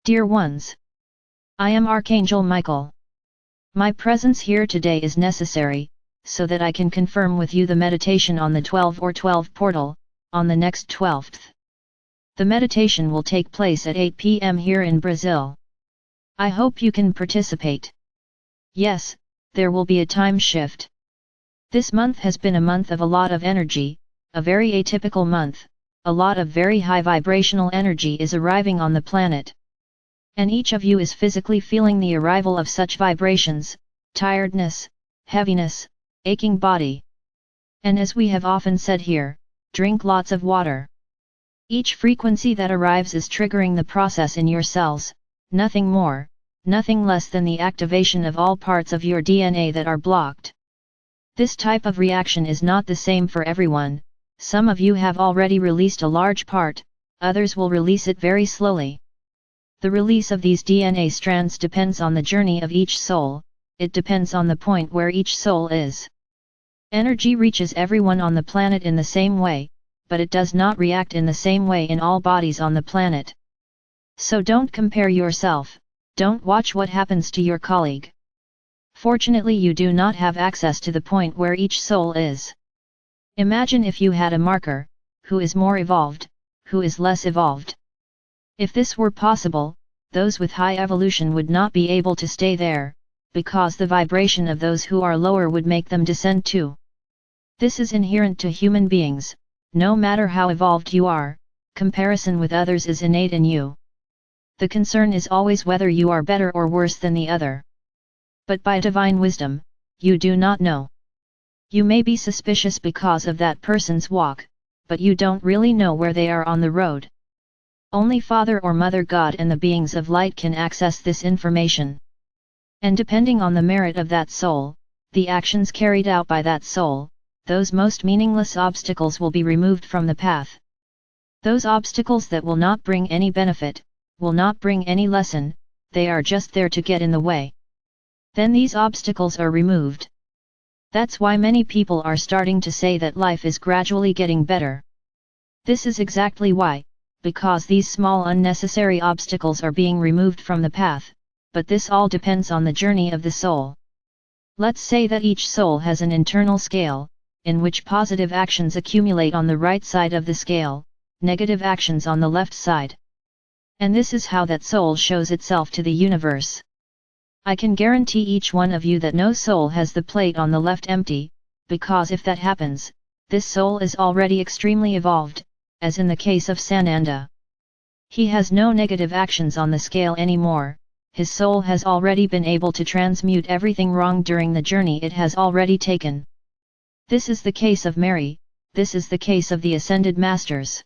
Dear ones, I am Archangel Michael. My presence here today is necessary, so that I can confirm with you the meditation on the 12 portal, on the next 12th. The meditation will take place at 8 p.m. here in Brazil. I hope you can participate. Yes, there will be a time shift. This month has been a month of a lot of energy, a very atypical month. A lot of very high vibrational energy is arriving on the planet. And each of you is physically feeling the arrival of such vibrations, tiredness, heaviness, aching body. And as we have often said here, drink lots of water. Each frequency that arrives is triggering the process in your cells, nothing more, nothing less than the activation of all parts of your DNA that are blocked. This type of reaction is not the same for everyone. Some of you have already released a large part, others will release it very slowly. The release of these DNA strands depends on the journey of each soul, it depends on the point where each soul is. Energy reaches everyone on the planet in the same way, but it does not react in the same way in all bodies on the planet. So don't compare yourself, don't watch what happens to your colleague. Fortunately, you do not have access to the point where each soul is. Imagine if you had a marker, who is more evolved, who is less evolved. If this were possible, those with high evolution would not be able to stay there, because the vibration of those who are lower would make them descend too. This is inherent to human beings, no matter how evolved you are, comparison with others is innate in you. The concern is always whether you are better or worse than the other. But by divine wisdom, you do not know. You may be suspicious because of that person's walk, but you don't really know where they are on the road. Only Father or Mother God and the beings of light can access this information. And depending on the merit of that soul, the actions carried out by that soul, those most meaningless obstacles will be removed from the path. Those obstacles that will not bring any benefit, will not bring any lesson, they are just there to get in the way. Then these obstacles are removed. That's why many people are starting to say that life is gradually getting better. This is exactly why, because these small unnecessary obstacles are being removed from the path, but this all depends on the journey of the soul. Let's say that each soul has an internal scale, in which positive actions accumulate on the right side of the scale, negative actions on the left side. And this is how that soul shows itself to the universe. I can guarantee each one of you that no soul has the plate on the left empty, because if that happens, this soul is already extremely evolved, as in the case of Sananda. He has no negative actions on the scale anymore, his soul has already been able to transmute everything wrong during the journey it has already taken. This is the case of Mary, this is the case of the Ascended Masters.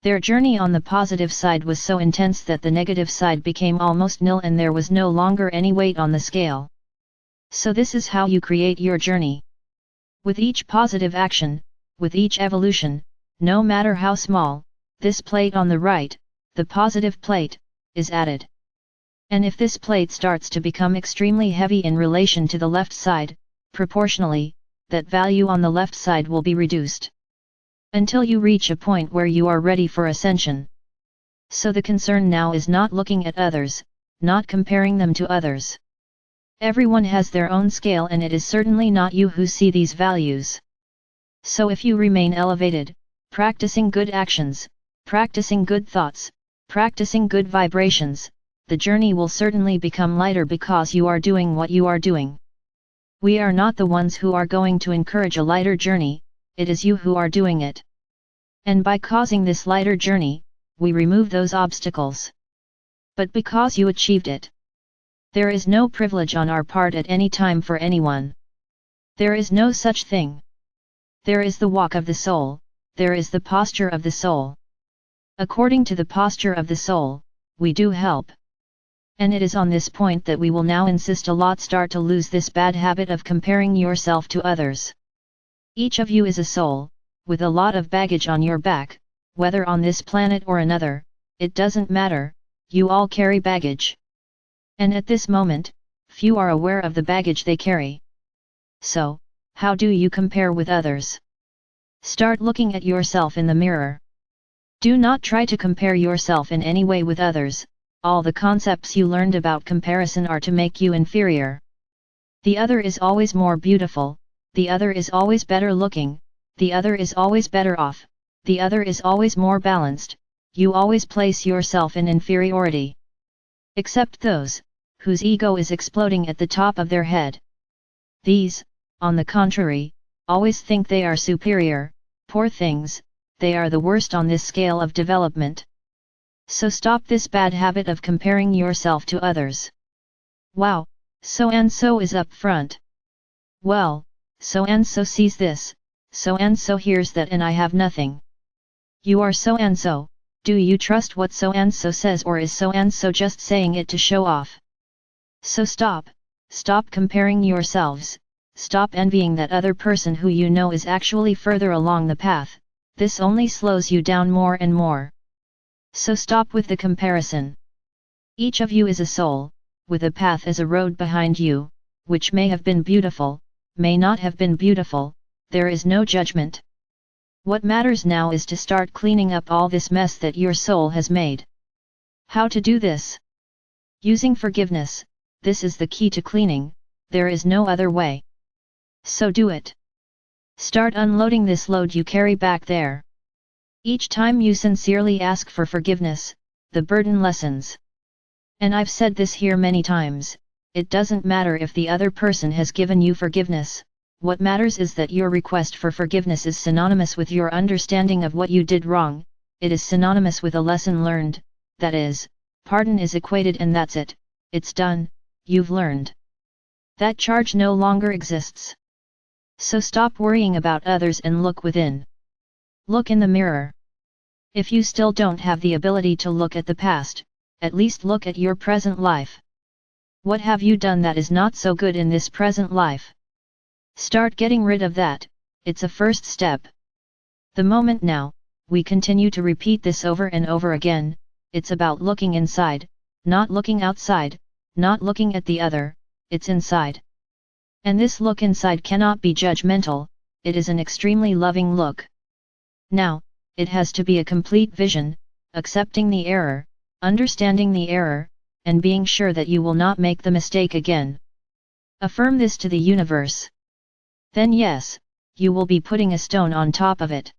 Their journey on the positive side was so intense that the negative side became almost nil and there was no longer any weight on the scale. So this is how you create your journey. With each positive action, with each evolution, no matter how small, this plate on the right, the positive plate, is added. And if this plate starts to become extremely heavy in relation to the left side, proportionally, that value on the left side will be reduced. Until you reach a point where you are ready for ascension. So the concern now is not looking at others, not comparing them to others. Everyone has their own scale and it is certainly not you who see these values. So if you remain elevated, practicing good actions, practicing good thoughts, practicing good vibrations, the journey will certainly become lighter because you are doing what you are doing. We are not the ones who are going to encourage a lighter journey, it is you who are doing it. And by causing this lighter journey, we remove those obstacles. But because you achieved it, there is no privilege on our part at any time for anyone. There is no such thing. There is the walk of the soul, there is the posture of the soul. According to the posture of the soul, we do help. And it is on this point that we will now insist a lot. Start to lose this bad habit of comparing yourself to others. Each of you is a soul, with a lot of baggage on your back, whether on this planet or another, it doesn't matter, you all carry baggage. And at this moment, few are aware of the baggage they carry. So, how do you compare with others? Start looking at yourself in the mirror. Do not try to compare yourself in any way with others, all the concepts you learned about comparison are to make you inferior. The other is always more beautiful, the other is always better looking, the other is always better off, the other is always more balanced. You always place yourself in inferiority. Except those, whose ego is exploding at the top of their head. These, on the contrary, always think they are superior. Poor things, they are the worst on this scale of development. So stop this bad habit of comparing yourself to others. Wow, so-and-so is up front. Well, so-and-so sees this, so-and-so hears that, and I have nothing. You are so-and-so, do you trust what so-and-so says, or is so-and-so just saying it to show off? So stop comparing yourselves, stop envying that other person who you know is actually further along the path. This only slows you down more and more. So stop with the comparison. Each of you is a soul, with a path as a road behind you, which may have been beautiful, may not have been beautiful. There is no judgment. What matters now is to start cleaning up all this mess that your soul has made. How to do this? Using forgiveness. This is the key to cleaning, there is no other way. So do it. Start unloading this load you carry back there. Each time you sincerely ask for forgiveness, the burden lessens. And I've said this here many times, it doesn't matter if the other person has given you forgiveness, what matters is that your request for forgiveness is synonymous with your understanding of what you did wrong, it is synonymous with a lesson learned, that is, pardon is equated and that's it, it's done. You've learned. That charge no longer exists. So stop worrying about others and look within. Look in the mirror. If you still don't have the ability to look at the past, at least look at your present life. What have you done that is not so good in this present life? Start getting rid of that, it's a first step. The moment now, we continue to repeat this over and over again, it's about looking inside, not looking outside. Not looking at the other, it's inside. And this look inside cannot be judgmental, it is an extremely loving look. Now, it has to be a complete vision, accepting the error, understanding the error, and being sure that you will not make the mistake again. Affirm this to the universe. Then yes, you will be putting a stone on top of it.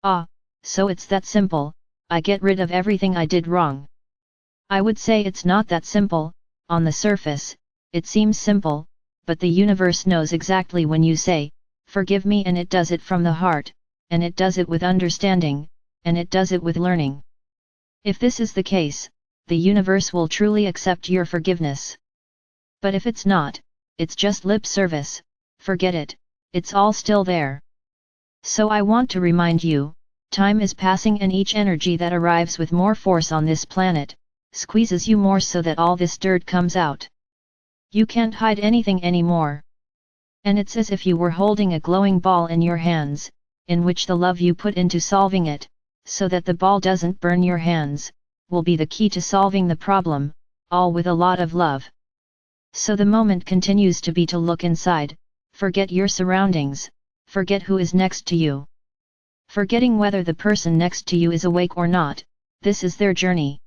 Ah, so it's that simple, I get rid of everything I did wrong. I would say it's not that simple. On the surface, it seems simple, but the universe knows exactly when you say, forgive me, and it does it from the heart, and it does it with understanding, and it does it with learning. If this is the case, the universe will truly accept your forgiveness. But if it's not, it's just lip service, forget it, it's all still there. So I want to remind you, time is passing and each energy that arrives with more force on this planet, squeezes you more so that all this dirt comes out. You can't hide anything anymore. And it's as if you were holding a glowing ball in your hands, in which the love you put into solving it, so that the ball doesn't burn your hands, will be the key to solving the problem, all with a lot of love. So the moment continues to be to look inside, forget your surroundings, forget who is next to you. Forgetting whether the person next to you is awake or not, this is their journey.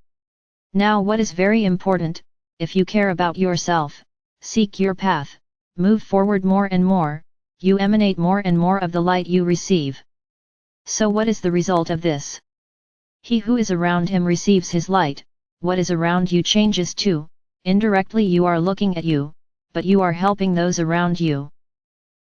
Now what is very important, if you care about yourself, seek your path, move forward more and more, you emanate more and more of the light you receive. So what is the result of this? He who is around him receives his light, what is around you changes too, indirectly you are looking at you, but you are helping those around you.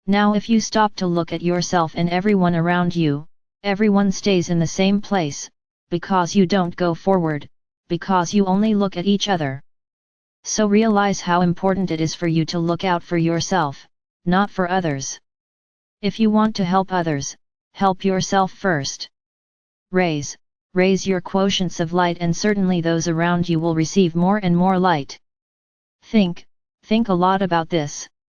Now if you stop to look at yourself and everyone around you, everyone stays in the same place, because you don't go forward, because you only look at each other. So realize how important it is for you to look out for yourself, not for others. If you want to help others, help yourself first. Raise your quotients of light and certainly those around you will receive more and more light. Think a lot about this.